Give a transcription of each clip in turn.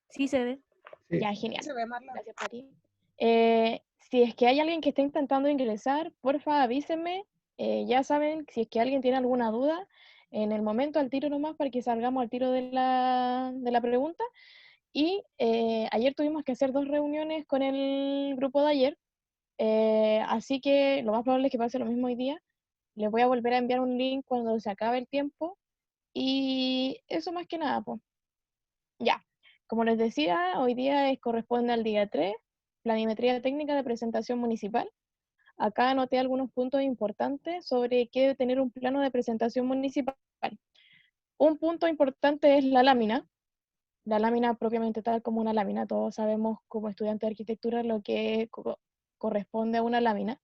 Sí se ve. Sí. Ya, genial. Se ve, Marla. Gracias, Pati. Si es que hay alguien que esté intentando ingresar, porfa avísenme. Ya saben, si es que alguien tiene alguna duda, en el momento al tiro nomás para que salgamos al tiro de la pregunta. Y ayer tuvimos que hacer 2 reuniones con el grupo de ayer, así que lo más probable es que pase lo mismo hoy día. Les voy a volver a enviar un link cuando se acabe el tiempo. Y eso más que nada, pues. Ya, como les decía, hoy día corresponde al día 3, planimetría técnica de presentación municipal. Acá anoté algunos puntos importantes sobre qué debe tener un plano de presentación municipal. Un punto importante es la lámina propiamente tal como una lámina. Todos sabemos como estudiantes de arquitectura lo que corresponde a una lámina.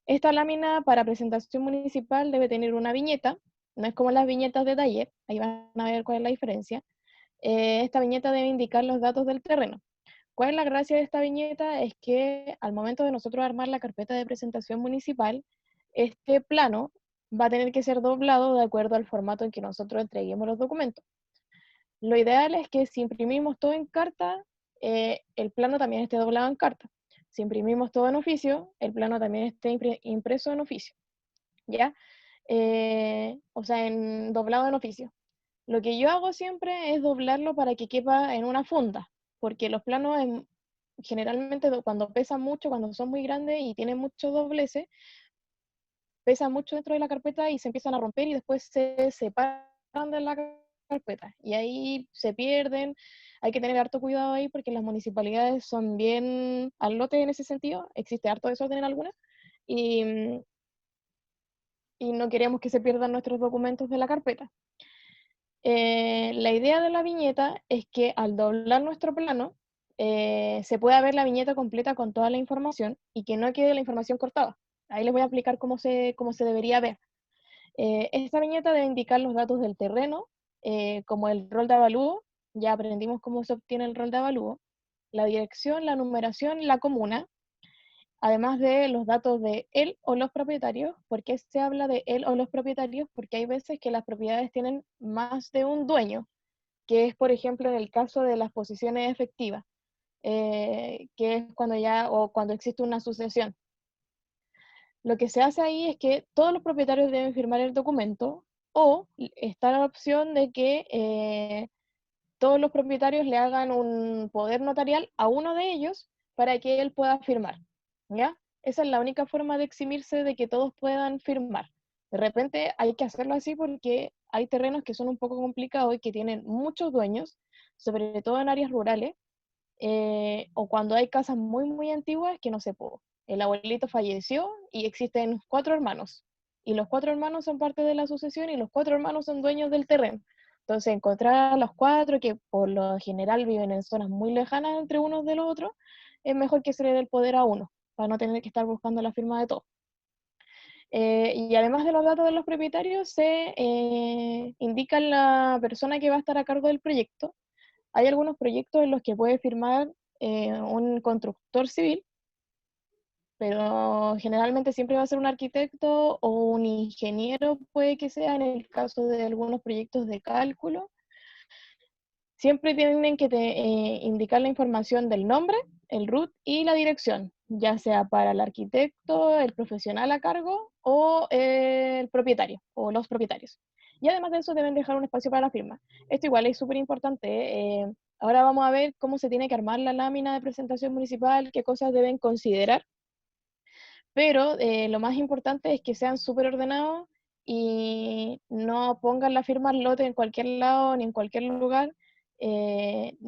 Esta lámina para presentación municipal debe tener una viñeta, no es como las viñetas de taller, ahí van a ver cuál es la diferencia. Esta viñeta debe indicar los datos del terreno. ¿Cuál es la gracia de esta viñeta? Es que al momento de nosotros armar la carpeta de presentación municipal, este plano va a tener que ser doblado de acuerdo al formato en que nosotros entreguemos los documentos. Lo ideal es que si imprimimos todo en carta, el plano también esté doblado en carta. Si imprimimos todo en oficio, el plano también esté impreso en oficio, ¿ya? O sea, doblado en oficio. Lo que yo hago siempre es doblarlo para que quepa en una funda, porque los planos generalmente cuando pesan mucho, cuando son muy grandes y tienen muchos dobleces, pesan mucho dentro de la carpeta y se empiezan a romper y después se separan de la carpeta y ahí se pierden. Hay que tener harto cuidado ahí porque las municipalidades son bien al lote en ese sentido, existe harto desorden en algunas y, y no queremos que se pierdan nuestros documentos de la carpeta. La idea de la viñeta es que al doblar nuestro plano se pueda ver la viñeta completa con toda la información y que no quede la información cortada. Ahí les voy a explicar cómo se debería ver. Esta viñeta debe indicar los datos del terreno, como el rol de avalúo, ya aprendimos cómo se obtiene el rol de avalúo, la dirección, la numeración y la comuna, además de los datos de él o los propietarios. ¿Por qué se habla de él o los propietarios? Porque hay veces que las propiedades tienen más de un dueño, que es, por ejemplo, en el caso de las posiciones efectivas, que es cuando existe una sucesión. Lo que se hace ahí es que todos los propietarios deben firmar el documento o está la opción de que todos los propietarios le hagan un poder notarial a uno de ellos para que él pueda firmar, ¿ya? Esa es la única forma de eximirse de que todos puedan firmar. De repente hay que hacerlo así porque hay terrenos que son un poco complicados y que tienen muchos dueños, sobre todo en áreas rurales, o cuando hay casas muy antiguas que no se pudo. El abuelito falleció y existen 4 hermanos, y los 4 hermanos son parte de la sucesión y los 4 hermanos son dueños del terreno. Entonces, encontrar a los 4 que por lo general viven en zonas muy lejanas entre unos de los otros, es mejor que se le dé el poder a uno, para no tener que estar buscando la firma de todos. Y además de los datos de los propietarios, se indica la persona que va a estar a cargo del proyecto. Hay algunos proyectos en los que puede firmar un constructor civil, pero generalmente siempre va a ser un arquitecto o un ingeniero, puede que sea en el caso de algunos proyectos de cálculo. Siempre tienen que indicar la información del nombre, el RUT y la dirección, ya sea para el arquitecto, el profesional a cargo o el propietario o los propietarios. Y además de eso deben dejar un espacio para la firma. Esto igual es súper importante. Ahora vamos a ver cómo se tiene que armar la lámina de presentación municipal, qué cosas deben considerar, pero lo más importante es que sean súper ordenados y no pongan la firma al lote en cualquier lado ni en cualquier lugar.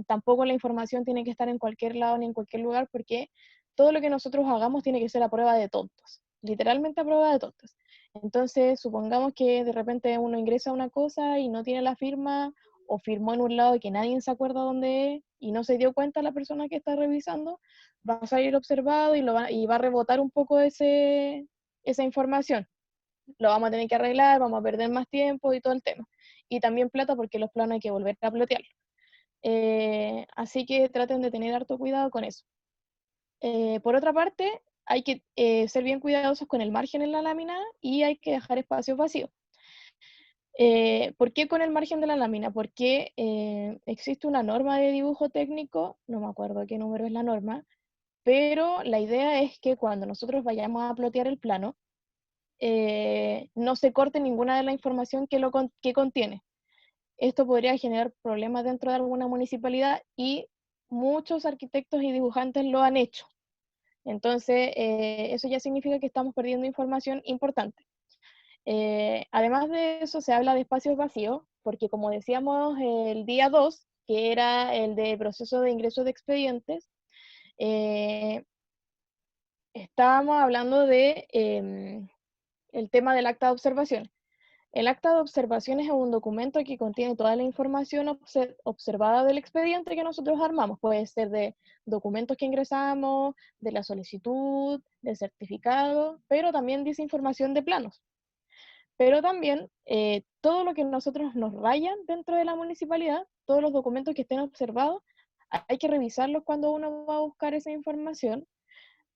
Tampoco la información tiene que estar en cualquier lado ni en cualquier lugar, porque todo lo que nosotros hagamos tiene que ser a prueba de tontos, literalmente a prueba de tontos. Entonces, supongamos que de repente uno ingresa una cosa y no tiene la firma, o firmó en un lado que nadie se acuerda dónde es, y no se dio cuenta la persona que está revisando, va a salir observado y va a rebotar un poco esa información. Lo vamos a tener que arreglar, vamos a perder más tiempo y todo el tema. Y también plata, porque los planos hay que volver a plotear. Así que traten de tener harto cuidado con eso. Por otra parte, hay que ser bien cuidadosos con el margen en la lámina y hay que dejar espacios vacíos. ¿Por qué con el margen de la lámina? Porque existe una norma de dibujo técnico, no me acuerdo qué número es la norma, pero la idea es que cuando nosotros vayamos a plotear el plano, no se corte ninguna de la información que contiene. Esto podría generar problemas dentro de alguna municipalidad y muchos arquitectos y dibujantes lo han hecho. Entonces, eso ya significa que estamos perdiendo información importante. Además de eso, se habla de espacios vacíos, porque como decíamos el día 2, que era el de proceso de ingreso de expedientes, eh, estábamos hablando de el tema del acta de observación. El acta de observación es un documento que contiene toda la información observada del expediente que nosotros armamos. Puede ser de documentos que ingresamos, de la solicitud, del certificado, pero también dice información de planos. Pero también todo lo que nosotros nos rayan dentro de la municipalidad, todos los documentos que estén observados, hay que revisarlos cuando uno va a buscar esa información,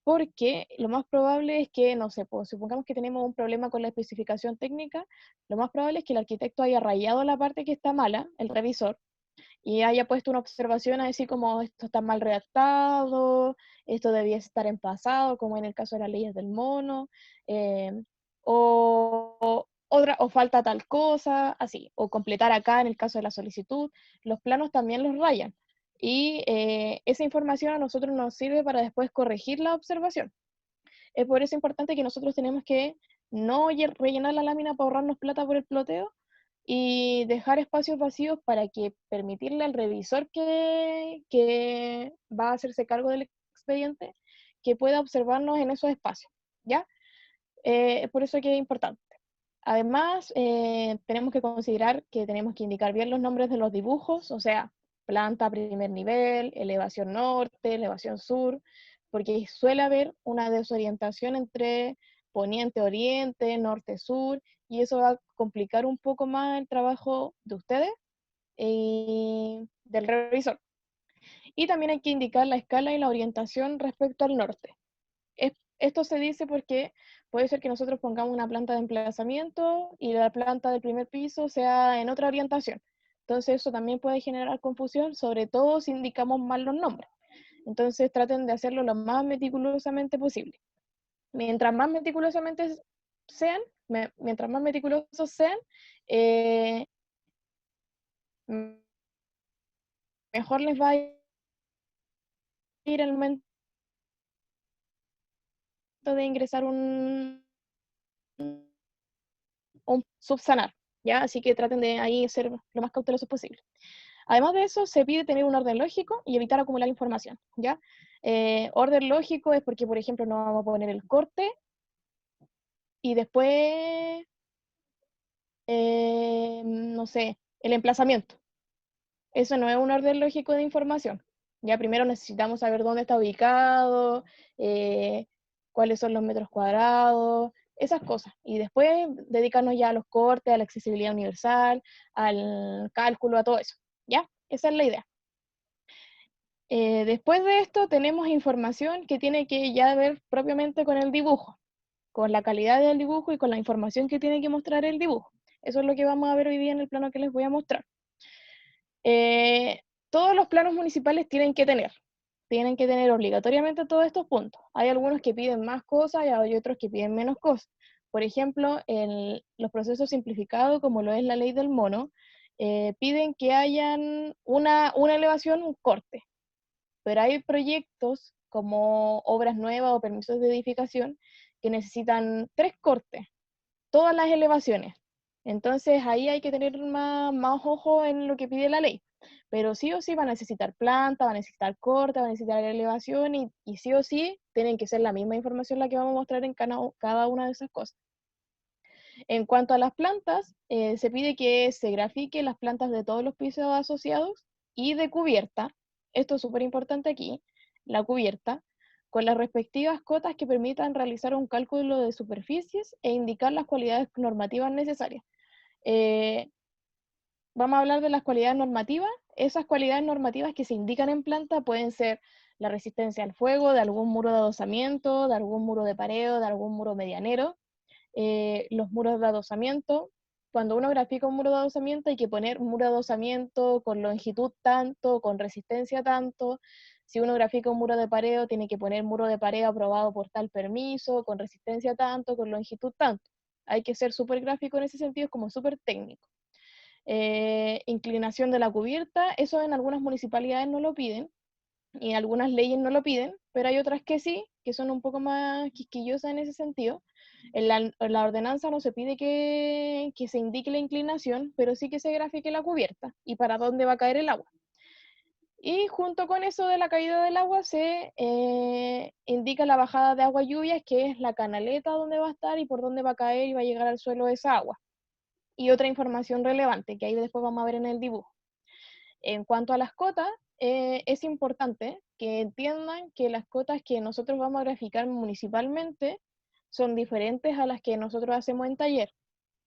porque lo más probable es que, no sé, pues, supongamos que tenemos un problema con la especificación técnica, lo más probable es que el arquitecto haya rayado la parte que está mala, el revisor, y haya puesto una observación así como esto está mal redactado, esto debía estar en pasado, como en el caso de las leyes del mono, eh, o falta tal cosa, así, o completar acá en el caso de la solicitud, los planos también los rayan. Y esa información a nosotros nos sirve para después corregir la observación. Es por eso importante que nosotros tenemos que no rellenar la lámina para ahorrarnos plata por el ploteo y dejar espacios vacíos para que permitirle al revisor que va a hacerse cargo del expediente que pueda observarnos en esos espacios, ¿ya? Por eso que es importante. Además, tenemos que considerar que tenemos que indicar bien los nombres de los dibujos, o sea, planta primer nivel, elevación norte, elevación sur, porque suele haber una desorientación entre poniente-oriente, norte-sur, y eso va a complicar un poco más el trabajo de ustedes y del revisor. Y también hay que indicar la escala y la orientación respecto al norte. Esto se dice porque puede ser que nosotros pongamos una planta de emplazamiento y la planta del primer piso sea en otra orientación. Entonces eso también puede generar confusión, sobre todo si indicamos mal los nombres. Entonces traten de hacerlo lo más meticulosamente posible. Mientras más meticulosamente sean, mientras más meticulosos sean, eh, mejor les va a ir al momento de ingresar un subsanar, ¿ya? Así que traten de ahí ser lo más cautelosos posible. Además de eso, se pide tener un orden lógico y evitar acumular información, ¿ya? Orden lógico es porque, por ejemplo, no vamos a poner el corte y después, no sé, el emplazamiento. Eso no es un orden lógico de información. Ya primero necesitamos saber dónde está ubicado, eh, cuáles son los metros cuadrados, esas cosas. Y después dedicarnos ya a los cortes, a la accesibilidad universal, al cálculo, a todo eso. ¿Ya? Esa es la idea. Después de esto tenemos información que tiene que ya ver propiamente con el dibujo, con la calidad del dibujo y con la información que tiene que mostrar el dibujo. Eso es lo que vamos a ver hoy día en el plano que les voy a mostrar. Eh, Todos los planos municipales tienen que tener obligatoriamente todos estos puntos. Hay algunos que piden más cosas y hay otros que piden menos cosas. Por ejemplo, en los procesos simplificados, como lo es la ley del mono, piden que hayan una elevación, un corte, pero hay proyectos como obras nuevas o permisos de edificación que necesitan 3 cortes, todas las elevaciones. Entonces ahí hay que tener más ojo en lo que pide la ley. Pero sí o sí va a necesitar planta, va a necesitar corte, va a necesitar elevación y sí o sí tienen que ser la misma información la que vamos a mostrar en cada una de esas cosas. En cuanto a las plantas, se pide que se grafique las plantas de todos los pisos asociados y de cubierta. Esto es súper importante aquí, la cubierta, con las respectivas cotas que permitan realizar un cálculo de superficies e indicar las cualidades normativas necesarias. Eh, Vamos a hablar de las cualidades normativas. Esas cualidades normativas que se indican en planta pueden ser la resistencia al fuego, de algún muro de adosamiento, de algún muro de pareo, de algún muro medianero, los muros de adosamiento, cuando uno grafica un muro de adosamiento hay que poner muro de adosamiento con longitud tanto, con resistencia tanto. Si uno grafica un muro de pareo, tiene que poner muro de pareo aprobado por tal permiso, con resistencia tanto, con longitud tanto. Hay que ser súper gráfico en ese sentido, es como súper técnico. Inclinación de la cubierta, eso en algunas municipalidades no lo piden, y algunas leyes no lo piden, pero hay otras que sí, que son un poco más quisquillosas en ese sentido. En la ordenanza no se pide que se indique la inclinación, pero sí que se grafique la cubierta y para dónde va a caer el agua. Y junto con eso de la caída del agua se indica la bajada de agua lluvias, que es la canaleta donde va a estar y por dónde va a caer y va a llegar al suelo esa agua. Y otra información relevante, que ahí después vamos a ver en el dibujo. En cuanto a las cotas, es importante que entiendan que las cotas que nosotros vamos a graficar municipalmente son diferentes a las que nosotros hacemos en taller.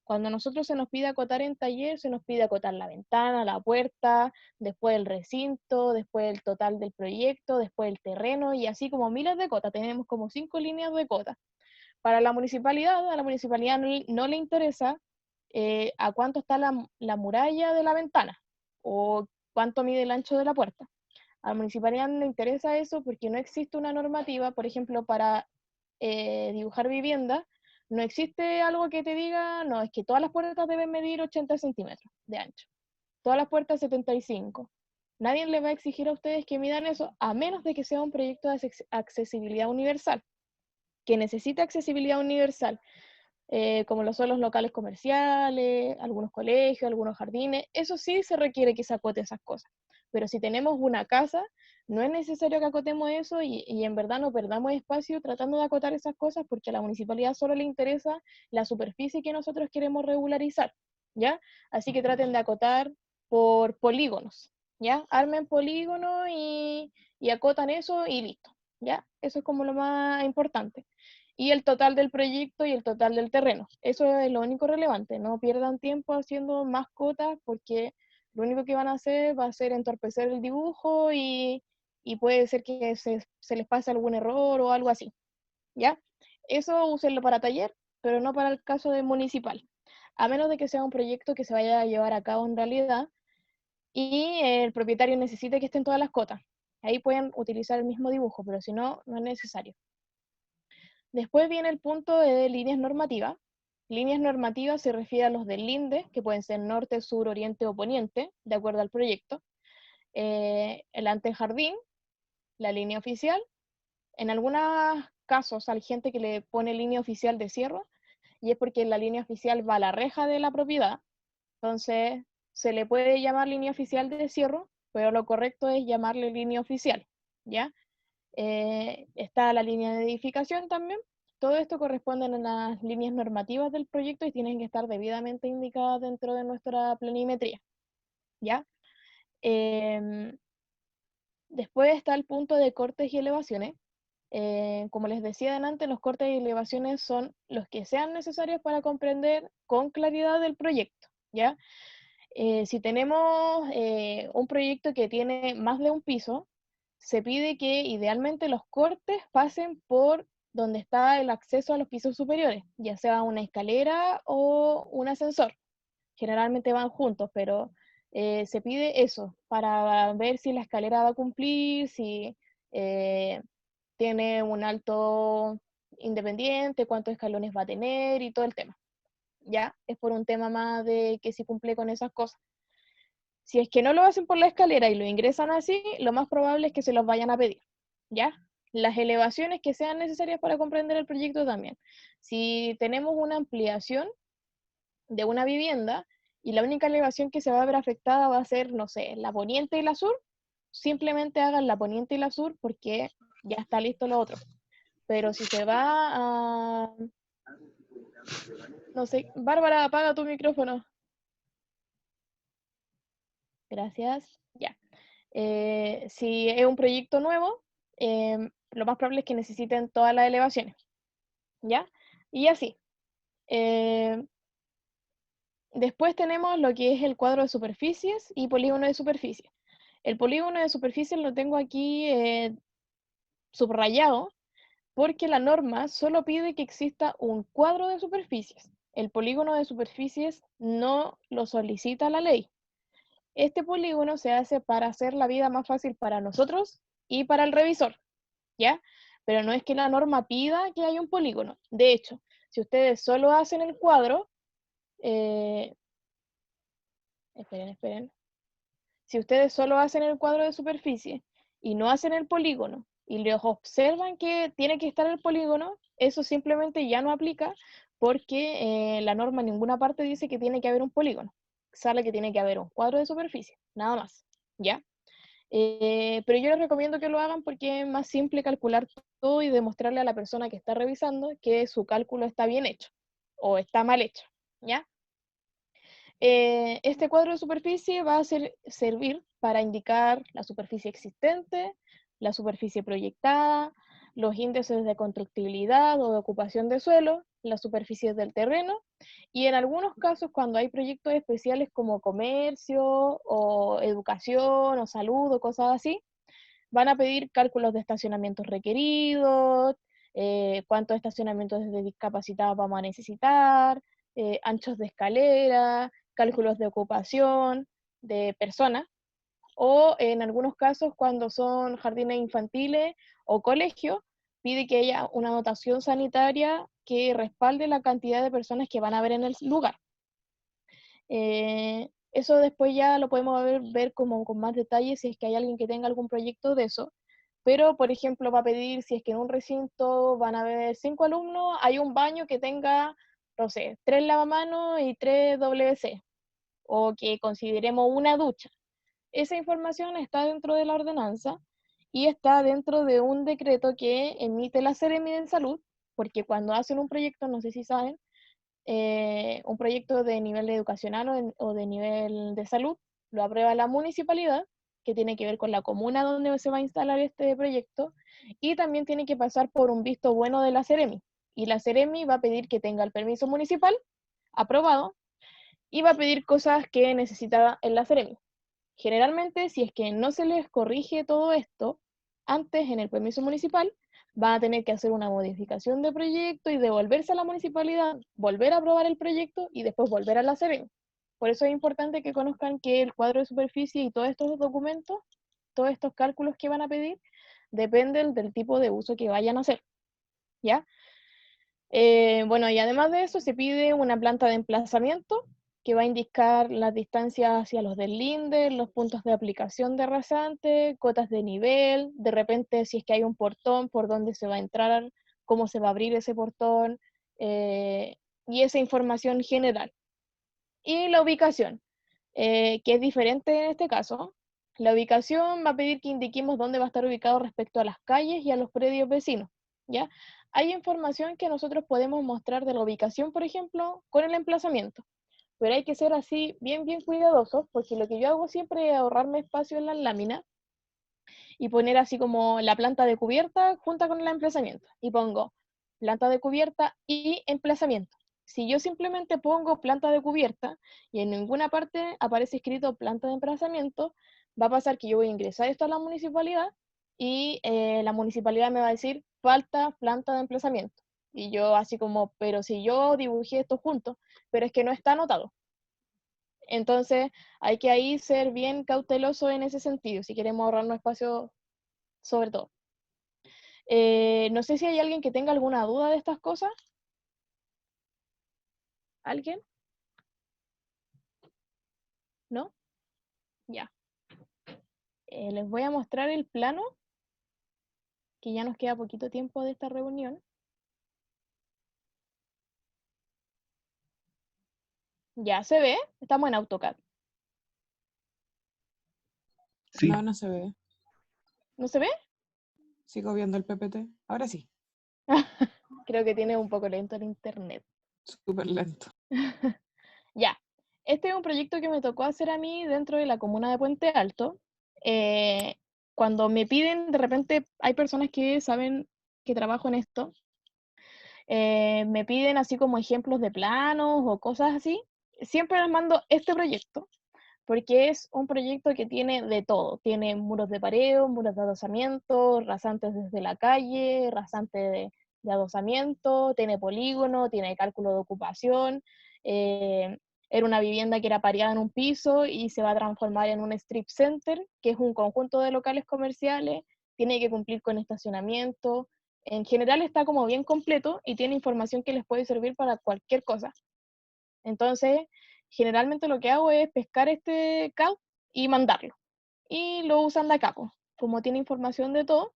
Cuando a nosotros se nos pide acotar en taller, se nos pide acotar la ventana, la puerta, después el recinto, después el total del proyecto, después el terreno, y así como miles de cotas. Tenemos como 5 líneas de cotas. Para la municipalidad, a la municipalidad no le interesa a cuánto está la muralla de la ventana o cuánto mide el ancho de la puerta. A la municipalidad no le interesa eso porque no existe una normativa, por ejemplo, para dibujar viviendas, no existe algo que te diga, no, es que todas las puertas deben medir 80 centímetros de ancho, todas las puertas 75. Nadie le va a exigir a ustedes que midan eso, a menos de que sea un proyecto de accesibilidad universal, que necesita accesibilidad universal, como lo son los locales comerciales, algunos colegios, algunos jardines. Eso sí se requiere que se acote esas cosas. Pero si tenemos una casa, no es necesario que acotemos eso y en verdad no perdamos espacio tratando de acotar esas cosas porque a la municipalidad solo le interesa la superficie que nosotros queremos regularizar, ¿ya? Así que traten de acotar por polígonos, ¿ya? Armen polígonos y acotan eso y listo, ¿ya? Eso es como lo más importante. Y el total del proyecto y el total del terreno. Eso es lo único relevante. No pierdan tiempo haciendo más cotas porque lo único que van a hacer va a ser entorpecer el dibujo y puede ser que se les pase algún error o algo así. ¿Ya? Eso úsenlo para taller, pero no para el caso de municipal. A menos de que sea un proyecto que se vaya a llevar a cabo en realidad y el propietario necesite que estén todas las cotas. Ahí pueden utilizar el mismo dibujo, pero si no, no es necesario. Después viene el punto de líneas normativas. Líneas normativas se refiere a los del LINDE, que pueden ser norte, sur, oriente o poniente, de acuerdo al proyecto. El antejardín, la línea oficial. En algunos casos hay gente que le pone línea oficial de cierre, y es porque la línea oficial va a la reja de la propiedad. Entonces, se le puede llamar línea oficial de cierre, pero lo correcto es llamarle línea oficial, ¿ya? Está la línea de edificación también. Todo esto corresponde a las líneas normativas del proyecto y tienen que estar debidamente indicadas dentro de nuestra planimetría, ¿ya? Eh, Después está el punto de cortes y elevaciones. Como les decía antes, los cortes y elevaciones son los que sean necesarios para comprender con claridad el proyecto, ¿ya? Si tenemos un proyecto que tiene más de un piso, se pide que idealmente los cortes pasen por donde está el acceso a los pisos superiores, ya sea una escalera o un ascensor. Generalmente van juntos, pero se pide eso para ver si la escalera va a cumplir, si eh, tiene un alto independiente, cuántos escalones va a tener y todo el tema. Ya es por un tema más de que si cumple con esas cosas. Si es que no lo hacen por la escalera y lo ingresan así, lo más probable es que se los vayan a pedir, ¿ya? Las elevaciones que sean necesarias para comprender el proyecto también. Si tenemos una ampliación de una vivienda y la única elevación que se va a ver afectada va a ser, no sé, la poniente y la sur, simplemente hagan la poniente y la sur porque ya está listo lo otro. Pero si se va a... No sé, Bárbara, apaga tu micrófono. Gracias. Ya. Si es un proyecto nuevo, lo más probable es que necesiten todas las elevaciones, ¿ya? Y así. Eh, Después tenemos lo que es el cuadro de superficies y polígono de superficie. El polígono de superficie lo tengo aquí subrayado porque la norma solo pide que exista un cuadro de superficies. el polígono de superficies no lo solicita la ley. Este polígono se hace para hacer la vida más fácil para nosotros y para el revisor, ¿ya? Pero no es que la norma pida que haya un polígono. De hecho, si ustedes solo hacen el cuadro, esperen. Si ustedes solo hacen el cuadro de superficie y no hacen el polígono y les observan que tiene que estar el polígono, eso simplemente ya no aplica porque la norma en ninguna parte dice que tiene que haber un polígono. Sale que tiene que haber un cuadro de superficie, nada más, ¿ya? Pero yo les recomiendo que lo hagan porque es más simple calcular todo y demostrarle a la persona que está revisando que su cálculo está bien hecho o está mal hecho, ¿ya? Este cuadro de superficie va a servir para indicar la superficie existente, la superficie proyectada, los índices de constructibilidad o de ocupación de suelo, las superficies del terreno, y en algunos casos cuando hay proyectos especiales como comercio o educación o salud o cosas así, van a pedir cálculos de estacionamientos requeridos, cuántos estacionamientos de discapacitados vamos a necesitar, anchos de escalera, cálculos de ocupación de personas, o en algunos casos cuando son jardines infantiles o colegios, pide que haya una dotación sanitaria que respalde la cantidad de personas que van a haber en el lugar. Eso después ya lo podemos ver como con más detalle si es que hay alguien que tenga algún proyecto de eso. Pero, por ejemplo, va a pedir si es que en un recinto van a haber 5 alumnos, hay un baño que tenga, no sé, 3 lavamanos y 3 WC, o que consideremos una ducha. Esa información está dentro de la ordenanza y está dentro de un decreto que emite la Seremi de Salud, porque cuando hacen un proyecto, no sé si saben, un proyecto de nivel educacional o de nivel de salud, lo aprueba la municipalidad, que tiene que ver con la comuna donde se va a instalar este proyecto, y también tiene que pasar por un visto bueno de la Seremi. Y la Seremi va a pedir que tenga el permiso municipal aprobado y va a pedir cosas que necesitaba en la Seremi. Generalmente, si es que no se les corrige todo esto antes en el permiso municipal, van a tener que hacer una modificación de proyecto y devolverse a la municipalidad, volver a aprobar el proyecto y después volver a la SEREN. Por eso es importante que conozcan que el cuadro de superficie y todos estos documentos, todos estos cálculos que van a pedir, dependen del tipo de uso que vayan a hacer, ¿ya? Bueno, y además de eso se pide una planta de emplazamiento que va a indicar las distancias hacia los deslinde, los puntos de aplicación de rasante, cotas de nivel, de repente si es que hay un portón por donde se va a entrar, cómo se va a abrir ese portón, y esa información general. Y la ubicación, que es diferente en este caso. La ubicación va a pedir que indiquemos dónde va a estar ubicado respecto a las calles y a los predios vecinos, ¿ya? Hay información que nosotros podemos mostrar de la ubicación, por ejemplo, con el emplazamiento, pero hay que ser así bien cuidadosos, porque lo que yo hago siempre es ahorrarme espacio en las láminas y poner así como la planta de cubierta junto con el emplazamiento. Y pongo planta de cubierta y emplazamiento. Si yo simplemente pongo planta de cubierta y en ninguna parte aparece escrito planta de emplazamiento, va a pasar que yo voy a ingresar esto a la municipalidad y la municipalidad me va a decir falta planta de emplazamiento. Y yo así como, pero si yo dibujé esto junto, pero es que no está anotado. Entonces hay que ahí ser bien cauteloso en ese sentido, si queremos ahorrarnos espacio sobre todo. No sé si hay alguien que tenga alguna duda de estas cosas. ¿Alguien? ¿No? Ya. Les voy a mostrar el plano, que ya nos queda poquito tiempo de esta reunión. Ya se ve, estamos en AutoCAD. Sí. No, no se ve. ¿No se ve? Sigo viendo el PPT. Ahora sí. Creo que tiene un poco lento el internet. Súper lento. Ya. Este es un proyecto que me tocó hacer a mí dentro de la comuna de Puente Alto. Cuando me piden, de repente hay personas que saben que trabajo en esto, me piden así como ejemplos de planos o cosas así, siempre les mando este proyecto, porque es un proyecto que tiene de todo. Tiene muros de pareo, muros de adosamiento, rasantes desde la calle, rasantes de adosamiento, tiene polígono, tiene cálculo de ocupación, era una vivienda que era pareada en un piso y se va a transformar en un strip center, que es un conjunto de locales comerciales, tiene que cumplir con estacionamiento. En general está como bien completo y tiene información que les puede servir para cualquier cosa. Entonces, generalmente lo que hago es pescar este CAD y mandarlo. Y lo usan de acá, pues. Como tiene información de todo,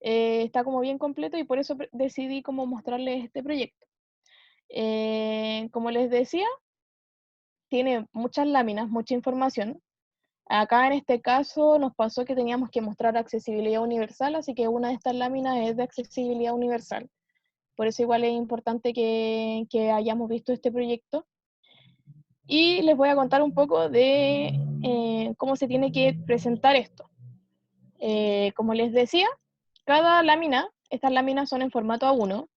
está como bien completo y por eso decidí como mostrarles este proyecto. Como les decía, tiene muchas láminas, mucha información. Acá en este caso nos pasó que teníamos que mostrar accesibilidad universal, así que una de estas láminas es de accesibilidad universal. Por eso igual es importante que hayamos visto este proyecto. Y les voy a contar un poco de cómo se tiene que presentar esto. Como les decía, cada lámina, estas láminas son en formato A1,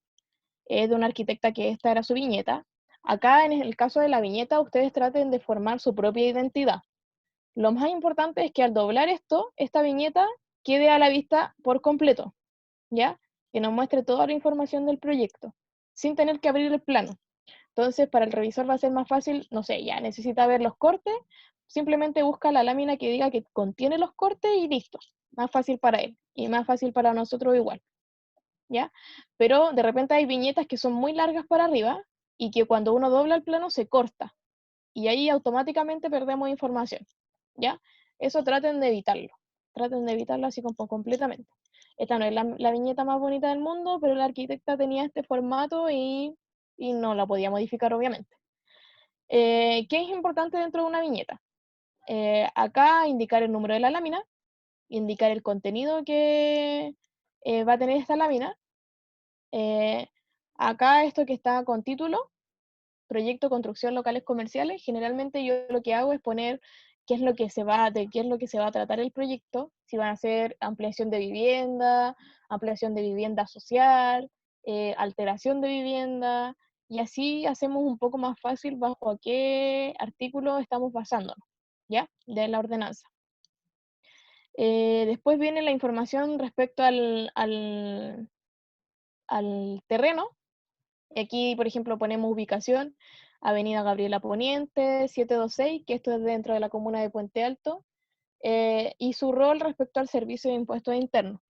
es de una arquitecta que esta era su viñeta. Acá en el caso de la viñeta, ustedes traten de formar su propia identidad. Lo más importante es que al doblar esto, esta viñeta quede a la vista por completo, ¿ya? Que nos muestre toda la información del proyecto, sin tener que abrir el plano. Entonces, para el revisor va a ser más fácil, no sé, ya necesita ver los cortes, simplemente busca la lámina que diga que contiene los cortes y listo. Más fácil para él y más fácil para nosotros igual, ¿ya? Pero de repente hay viñetas que son muy largas para arriba y que cuando uno dobla el plano se corta y ahí automáticamente perdemos información, ¿ya? Eso traten de evitarlo así como completamente. Esta no es la viñeta más bonita del mundo, pero la arquitecta tenía este formato y no la podía modificar obviamente. ¿Qué es importante dentro de una viñeta? Acá indicar el número de la lámina, indicar el contenido que va a tener esta lámina. Acá esto que está con título, proyecto construcción locales comerciales, generalmente yo lo que hago es poner qué es lo que se va, de qué es lo que se va a tratar el proyecto, si van a ser ampliación de vivienda social, alteración de vivienda, y así hacemos un poco más fácil bajo a qué artículo estamos basándonos, ¿ya? De la ordenanza. Después viene la información respecto al terreno. Aquí, por ejemplo, ponemos ubicación, Avenida Gabriela Poniente, 726, que esto es dentro de la comuna de Puente Alto, y su rol respecto al servicio de impuestos internos.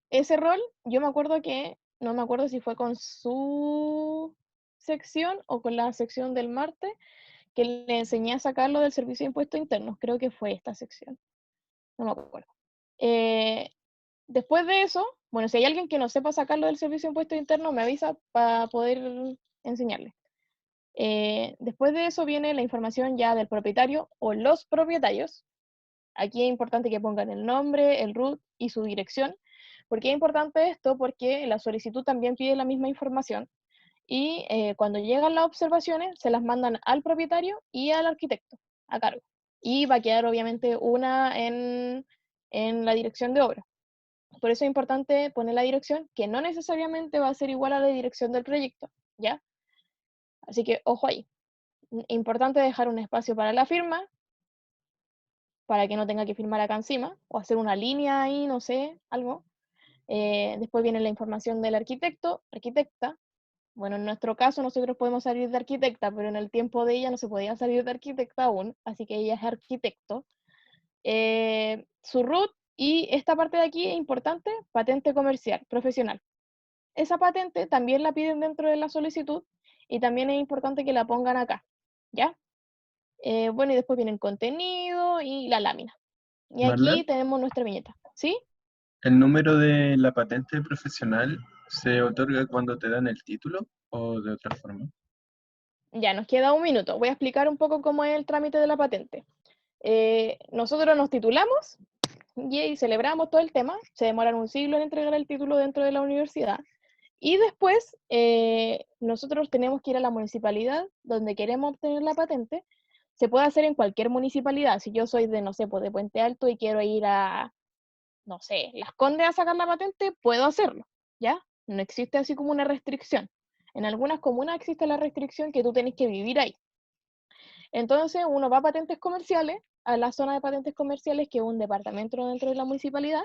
Ese rol, yo me acuerdo que, no me acuerdo si fue con su sección o con la sección del martes, que le enseñé a sacarlo del servicio de impuestos internos, creo que fue esta sección, no me acuerdo. Eh, Después de eso, bueno, si hay alguien que no sepa sacarlo del servicio de impuestos internos, me avisa para poder enseñarle. Después de eso viene la información ya del propietario o los propietarios. Aquí es importante que pongan el nombre, el root y su dirección. ¿Por qué es importante esto? Porque la solicitud también pide la misma información y cuando llegan las observaciones se las mandan al propietario y al arquitecto a cargo. Y va a quedar obviamente una en la dirección de obra. Por eso es importante poner la dirección, que no necesariamente va a ser igual a la dirección del proyecto, ¿ya? Así que ojo ahí. Importante dejar un espacio para la firma, para que no tenga que firmar acá encima, o hacer una línea ahí, no sé, algo. Después viene la información del arquitecto, arquitecta. Bueno, en nuestro caso nosotros podemos salir de arquitecta, pero en el tiempo de ella no se podía salir de arquitecta aún, así que ella es arquitecto. Su root y esta parte de aquí es importante, patente comercial, profesional. Esa patente también la piden dentro de la solicitud y también es importante que la pongan acá, ¿ya? Bueno, y después viene el contenido y la lámina. Y aquí Marla, tenemos nuestra viñeta, ¿sí? ¿el número de la patente profesional se otorga cuando te dan el título o de otra forma? Ya, nos queda un minuto. Voy a explicar un poco cómo es el trámite de la patente. Nosotros nos titulamos y ahí celebramos todo el tema. Se demoran un siglo en entregar el título dentro de la universidad. Y después nosotros tenemos que ir a la municipalidad donde queremos obtener la patente. Se puede hacer en cualquier municipalidad. Si yo soy de, no sé, pues de Puente Alto y quiero ir a, no sé, Las Condes a sacar la patente, puedo hacerlo, ¿ya? No existe así como una restricción. En algunas comunas existe la restricción que tú tenés que vivir ahí. Entonces uno va a patentes comerciales, a la zona de patentes comerciales, que es un departamento dentro de la municipalidad,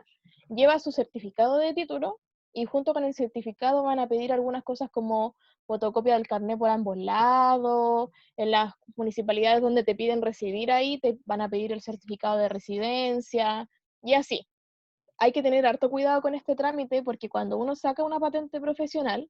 lleva su certificado de título y junto con el certificado van a pedir algunas cosas como fotocopia del carnet por ambos lados, en las municipalidades donde te piden residir ahí, te van a pedir el certificado de residencia, y así. Hay que tener harto cuidado con este trámite porque cuando uno saca una patente profesional,